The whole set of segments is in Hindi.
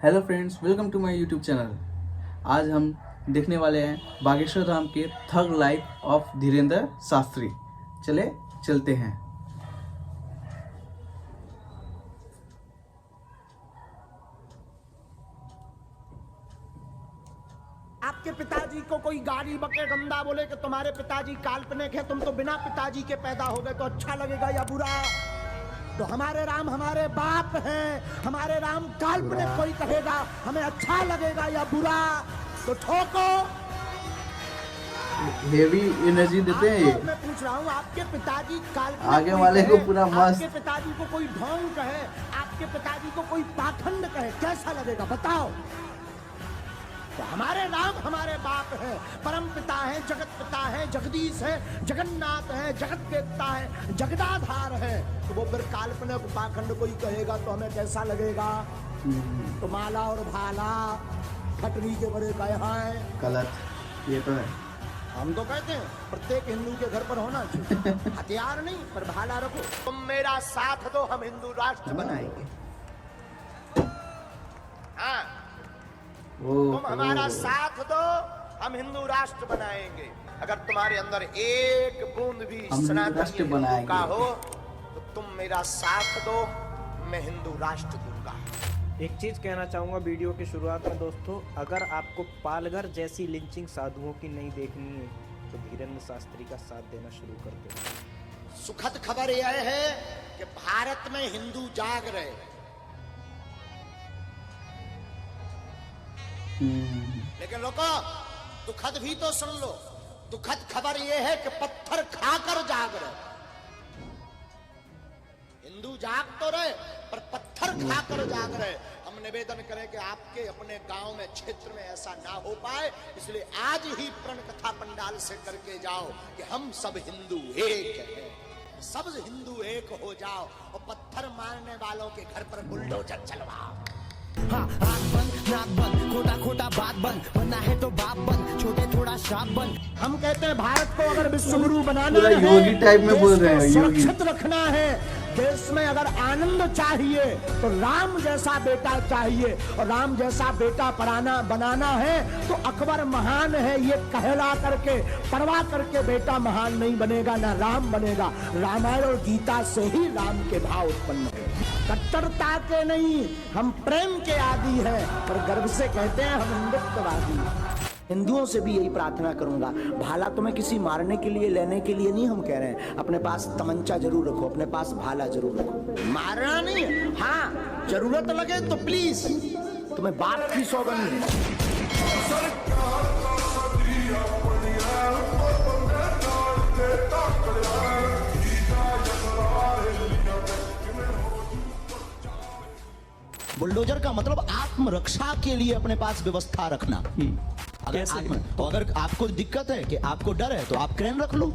Hello friends, welcome to my YouTube channel. आज हम देखने वाले हैं बागेश्वर धाम के thug life of Dhirendra Shastri. चले चलते हैं। आपके पिताजी को कोई गाली बके गंदा बोले कि तुम्हारे पिताजी काल्पनिक है, तुम तो बिना पिताजी के पैदा हो गए, तो अच्छा लगेगा या बुरा? तो हमारे राम हमारे बाप हैं, हमारे राम काल्पनिक कोई कहेगा हमें अच्छा लगेगा या बुरा? तो ठोको। हेवी एनर्जी देते हैं ये। मैं पूछ रहा हूँ, आपके पिताजी काल्पनिक आगे वाले को पूरा मस्त। आपके पिताजी को कोई ढोंग कहे, आपके पिताजी को कोई पाखंड कहे, कैसा लगेगा बताओ? तो हमारे राम हमारे बाप है, परम पिता है, जगत पिता है, जगदीश है, जगन्नाथ है, जगत देवता है, जगदाधार है। तो वो फिर काल्पनिक पाखंड कोई कहेगा तो हमें कैसा लगेगा? तो माला और भाला खटरी के बड़े कहे हैं गलत, ये तो है। हम तो कहते हैं प्रत्येक हिंदू के घर पर होना चाहिए। हथियार नहीं पर भाला रखो। तुम मेरा साथ दो, हम हिंदू राष्ट्र बनाएंगे। हाँ, तुम हमारा साथ दो, हम हिंदू राष्ट्र बनाएंगे। अगर तुम्हारे अंदर एक बूंद भी सनातन हिंदू का हो तो तुम मेरा साथ दो, मैं हिंदू राष्ट्र दूंगा। एक चीज कहना चाहूंगा वीडियो की शुरुआत में दोस्तों, अगर आपको पालघर जैसी लिंचिंग साधुओं की नहीं देखनी है तो धीरेन्द्र शास्त्री का साथ देना शुरू कर दो। सुखद खबर यह है कि भारत में हिंदू जाग रहे। लेकिन लोगों, दुखद भी तो सुन लो। दुखद खबर यह है कि पत्थर खाकर जाग रहे। हिंदू जाग तो रहे पर पत्थर खाकर जाग रहे। हम निवेदन करें कि आपके अपने गांव में, क्षेत्र में ऐसा ना हो पाए, इसलिए आज ही प्रण कथा पंडाल से करके जाओ कि हम सब हिंदू एक हैं। सब हिंदू एक हो जाओ और पत्थर मारने वालों के घर पर बुलडोजर चलवाओ। हाँ, आँख बंद, नाक बंद, खोटा खोटा बात बंद, बनना है तो बाप बंद, छोटे थोड़ा श्राप बंद। हम कहते हैं भारत को अगर विश्व गुरु बनाना पूरा है, योगी टाइप में बोल रहे हैं, देश को योगी। सुरक्षित रखना है, देश में अगर आनंद चाहिए तो राम जैसा बेटा चाहिए, और राम जैसा बेटा बनाना है तो अकबर महान है ये कहला करके, परवाह करके बेटा महान नहीं बनेगा, ना राम बनेगा। रामायण और गीता से ही राम के भाव उत्पन्न है। कट्टरता के नहीं, हम प्रेम के आदी हैं, पर गर्व से कहते हैं हम हिंदुत्ववादी। हिंदुओं से भी यही प्रार्थना करूंगा, भाला तुम्हें किसी मारने के लिए, लेने के लिए नहीं हम कह रहे हैं। अपने पास तमंचा जरूर रखो, अपने पास भाला जरूर रखो। मारना नहीं, हाँ जरूरत लगे तो प्लीज, तुम्हें बाप की सौगंध है। बुलडोजर का मतलब आत्मरक्षा के लिए अपने पास व्यवस्था रखना। अगर आपको दिक्कत है कि आपको डर है तो आप क्रेन रख लो।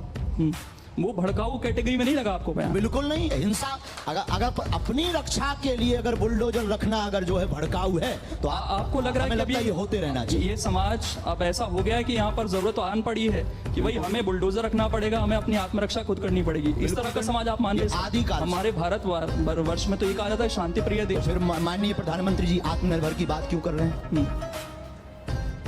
वो भड़काऊ कैटेगरी में नहीं लगा आपको? बिल्कुल नहीं। हिंसा अगर अपनी रक्षा के लिए अगर बुलडोजर रखना अगर जो है भड़काऊ है तो आपको लग रहा है कि ये होते रहना चाहिए। ये समाज अब ऐसा हो गया है कि यहाँ पर जरूरत आन पड़ी है कि भाई हमें बुलडोजर रखना पड़ेगा, हमें अपनी आत्मरक्षा खुद करनी पड़ेगी। इस तरह का समाज आप मान रहे? आदिकाल हमारे भारत वर्ष में तो ये कहा जाता है शांति प्रिय देश। फिर माननीय प्रधानमंत्री जी आत्मनिर्भर की बात क्यों कर रहे हैं?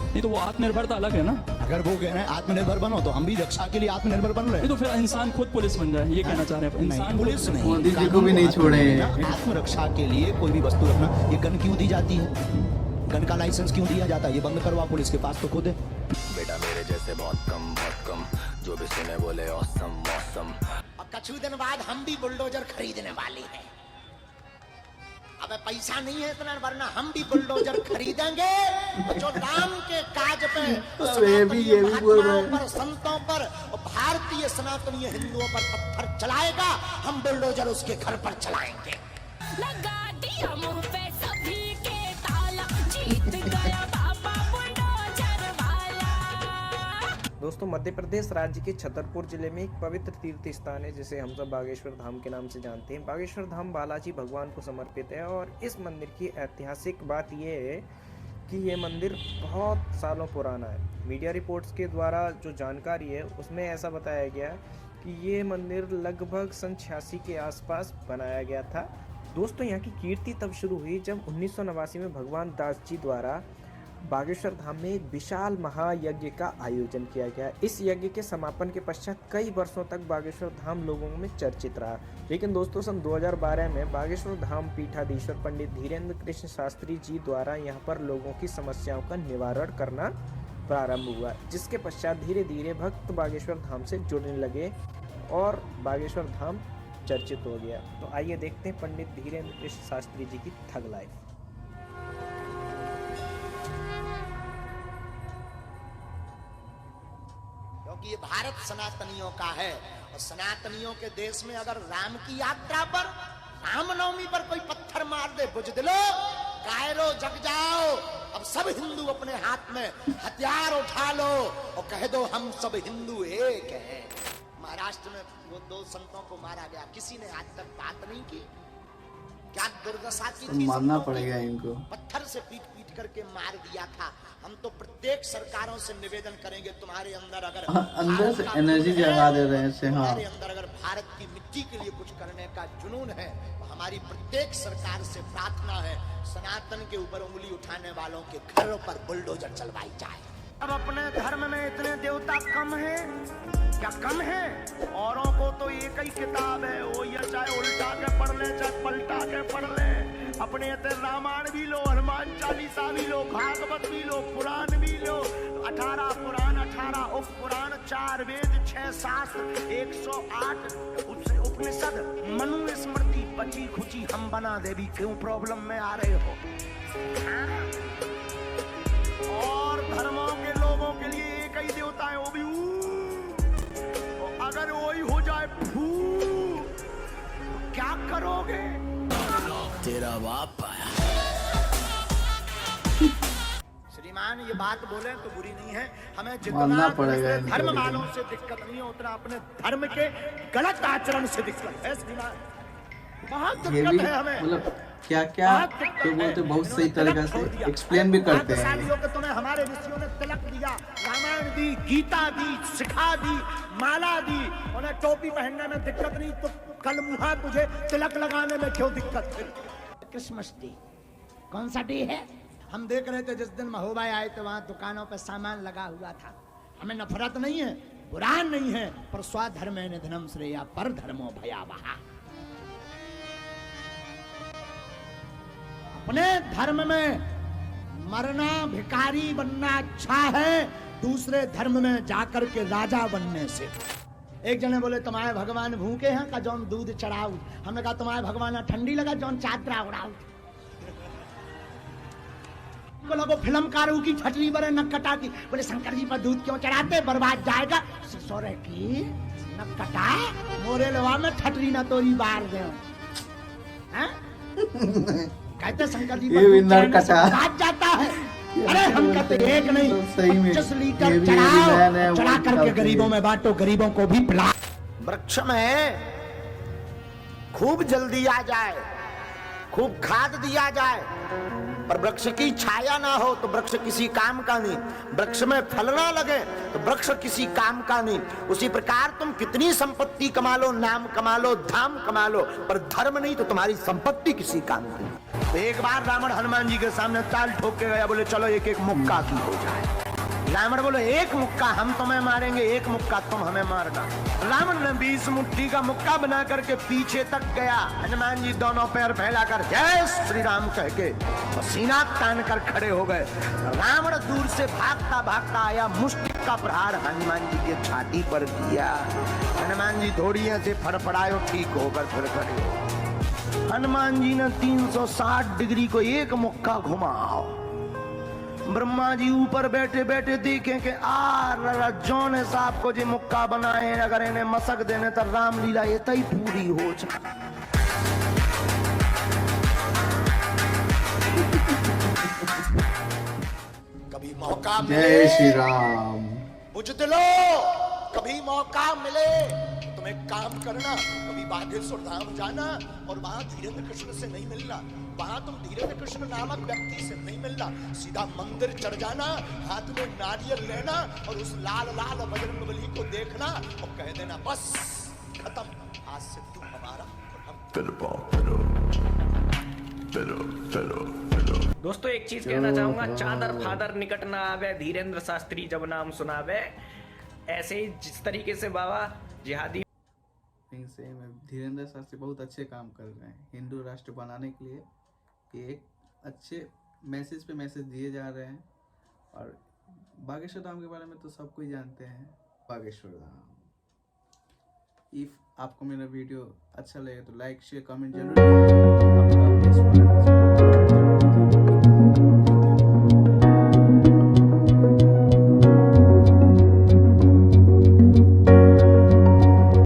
नहीं तो वो आत्मनिर्भरता अलग है ना। अगर वो कह रहे हैं आत्मनिर्भर बनो तो हम भी रक्षा के लिए आत्मनिर्भर बन रहे हैं। तो फिर इंसान खुद पुलिस बन जाए, ये कहना चाह रहे हैं? इंसान पुलिस नहीं, मोदी जी को भी नहीं छोड़े। आत्मरक्षा के लिए कोई भी वस्तु रखना। ये गन क्यों दी जाती है? गन का लाइसेंस क्यों दिया जाता है? ये बंद करवा पुलिस के पास तो खुद है। बेटा मेरे जैसे बहुत कम जो भी सुने बोले औसम मौसम। और कुछ दिन बाद हम भी बुलडोजर खरीदने वाले हैं। अब पैसा नहीं है इतना, वरना हम भी बुलडोजर खरीदेंगे जो राम के काज पे, ये भी बोल रहे हैं। पर, संतों पर और भारतीय सनातनीय हिंदुओं पर पत्थर चलाएगा, हम बुलडोजर उसके घर पर चलाएंगे। लगा दिया मुंह पे सभी के ताला, जीत गया बाबा बुलडोजर वाला। दोस्तों, मध्य प्रदेश राज्य के छतरपुर जिले में एक पवित्र तीर्थ स्थान है जिसे हम सब बागेश्वर धाम के नाम से जानते हैं। बागेश्वर धाम बालाजी भगवान को समर्पित है और इस मंदिर की ऐतिहासिक बात यह है कि ये मंदिर बहुत सालों पुराना है। मीडिया रिपोर्ट्स के द्वारा जो जानकारी है उसमें ऐसा बताया गया कि ये मंदिर लगभग सन 86 के आसपास बनाया गया था दोस्तों यहाँ की कीर्ति तब शुरू हुई जब 1989 में भगवान दास जी द्वारा बागेश्वर धाम में एक विशाल महायज्ञ का आयोजन किया गया। इस यज्ञ के समापन के पश्चात कई वर्षों तक बागेश्वर धाम लोगों में चर्चित रहा। लेकिन दोस्तों सन 2012 में बागेश्वर धाम पीठाधीश्वर पंडित धीरेन्द्र कृष्ण शास्त्री जी द्वारा यहाँ पर लोगों की समस्याओं का निवारण करना प्रारंभ हुआ, जिसके पश्चात धीरे धीरे भक्त बागेश्वर धाम से जुड़ने लगे और बागेश्वर धाम चर्चित हो गया। तो आइए देखते हैं पंडित धीरेन्द्र कृष्ण शास्त्री जी की ठग लाइफ। क्योंकि ये भारत सनातनियों का है और सनातनियों के देश में अगर राम की यात्रा पर रामनवमी पर कोई पत्थर मार दे, बुझदिलो कायरो जग जाओ, अब सब हिंदू अपने हाथ में हथियार उठा लो और कह दो हम सब हिंदू एक हैं। महाराष्ट्र में वो 2 संतों को मारा गया, किसी ने आज तक बात नहीं की। क्या दुर्दशा की थी, मारना पड़ेगा इनको, पत्थर से पीट पीट करके मार दिया था। हम तो प्रत्येक सरकारों से निवेदन करेंगे, तुम्हारे अंदर अगर अंदर से एनर्जी जगा दे रहे हैं से, हाँ तुम्हारे अंदर अगर भारत की मिट्टी के लिए कुछ करने का जुनून है तो हमारी प्रत्येक सरकार से प्रार्थना है सनातन के ऊपर उंगली उठाने वालों के घरों पर बुलडोजर चलवाई जाए। अब अपने धर्म में इतने देवता कम है क्या? कम है? औरों को तो एक ही किताब है, वो ये चाहे उल्टा के पढ़ ले चाहे पलटा के पढ़ ले। अपने ते रामायण भी लो, हनुमान चालीसा भी लो, भागवत भी लो, पुराण भी लो। 18 पुराण, 18 उप पुराण, 4 वेद, 6 शास्त्र, 108 उपनिषद, मनु स्मृति, बची खुची हम बना देवी। क्यों प्रॉब्लम में आ रहे हो? और धर्मों के लोगों के लिए एक ही देवता है, वो भी अगर वही हो जाए फू, तो क्या करोगे? तेरा बाप आया। श्रीमान ये बात बोले तो बुरी नहीं है, हमें मानना जितना पड़ेगा दूसरे धर्म वालों से दिक्कत नहीं है उतना अपने धर्म के गलत आचरण से दिक्कत है। श्रीमान बहुत ये भी दिक्कत है हमें, मतलब क्या क्या तो बोलते बहुत सही तरीका से एक्सप्लेन भी करते हैं। कि तुम्हें हमारे ऋषियों ने तिलक दिया, रामायण दी, गीता दी, शिखा दी, माला दी, उन्हें टोपी पहनने में दिक्कत नहीं, तो कल मुहा तुझे तिलक लगाने में क्यों दिक्कत है? क्रिसमस डे कौन सा डे है? हम देख रहे थे जिस दिन महोबा आए थे वहां दुकानों पर सामान लगा हुआ था। हमें नफरत नहीं है, बुरा नहीं है, पर स्वधर्मे निधनम श्रेया पर धर्मो भयावहा। अपने धर्म में मरना, भिखारी बनना अच्छा है, दूसरे धर्म में जाकर के राजा बनने से। एक जने बोले तुम्हारे भगवान भूखे हैं का जौन दूध चढ़ाऊ। हमने कहा तुम्हारे भगवान ठंडी लगा जौन चादरा उड़ाऊ। को लगो फिल्मकारों की छटरी बड़े नक कटा की, बोले शंकर जी पर दूध क्यों चढ़ाते, बर्बाद जाएगा। सोरे की नक कटा मोरे लवा में छटरी ना तोरी बार दे। कहते शंकर जी पर दूध चढ़ाने से बर्बाद जाता है। अरे हम कहते एक नहीं, 25 लीटर चढ़ाओ, चढ़ा करके गरीबों में बांटो, गरीबों को भी पिला। वृक्ष में खूब जल्दी आ जाए, खूब खाद दिया जाए, पर वृक्ष की छाया ना हो तो वृक्ष किसी काम का नहीं। वृक्ष में फल ना लगे तो वृक्ष किसी काम का नहीं। उसी प्रकार तुम कितनी संपत्ति कमा लो, नाम कमा लो, धाम कमा लो, पर धर्म नहीं तो तुम्हारी संपत्ति किसी काम की नहीं। तो एक बार रावण हनुमान जी के सामने चाल ठोक के गया, बोले चलो एक एक मुक्का की हो जाए। रावण बोले एक मुक्का हम तुम्हें मारेंगे, एक मुक्का तुम हमें मारना। रावण ने 20 मुट्ठी का मुक्का बना करके पीछे तक गया। हनुमान जी दोनों पैर फैलाकर जय श्री राम कह के सीना तान कर खड़े हो गए। रावण दूर से भागता भागता आया, मुष्टि का प्रहार हनुमान जी की छाती पर किया। हनुमान जी थोड़ी से फड़फड़ाए, ठीक होकर फिर खड़े हो। हनुमान जी ने 360 डिग्री को एक मुक्का घुमाओ। ब्रह्मा जी ऊपर बैठे बैठे देखें कि जौन साहब को जो मुक्का बनाए, अगर इन्हें मसक देने तो रामलीला ये तई पूरी हो जाए। कभी मौका मिले, जय श्री राम, बुझ दिलो, कभी मौका मिले तुम एक काम करना, कभी बागेश्वर धाम जाना और वहां धीरेन्द्र कृष्ण से नहीं मिलना, वहां तुम धीरेन्द्र कृष्ण नामक व्यक्ति से नहीं मिलना, सीधा मंदिर चढ़ जाना, हाथ में नारियल लेना और उस लाल लाल बजरंगबली को देखना और कह देना बस खत्म, आज से तू हमारा और हम दोस्तों एक चीज कहना चाहूंगा, चादर फादर निकट ना आवे, धीरेन्द्र शास्त्री जब नाम सुनावे। ऐसे ही जिस तरीके से बाबा जिहादी कहीं से मैं धीरेन्द्र शास्त्री बहुत अच्छे काम कर रहे हैं हिंदू राष्ट्र बनाने के लिए। ये एक अच्छे मैसेज पे मैसेज दिए जा रहे हैं। और बागेश्वर धाम के बारे में तो सब कोई जानते हैं, बागेश्वर धाम। इफ आपको मेरा वीडियो अच्छा लगे तो लाइक शेयर कमेंट जरूर करिए। आपका बेस्ट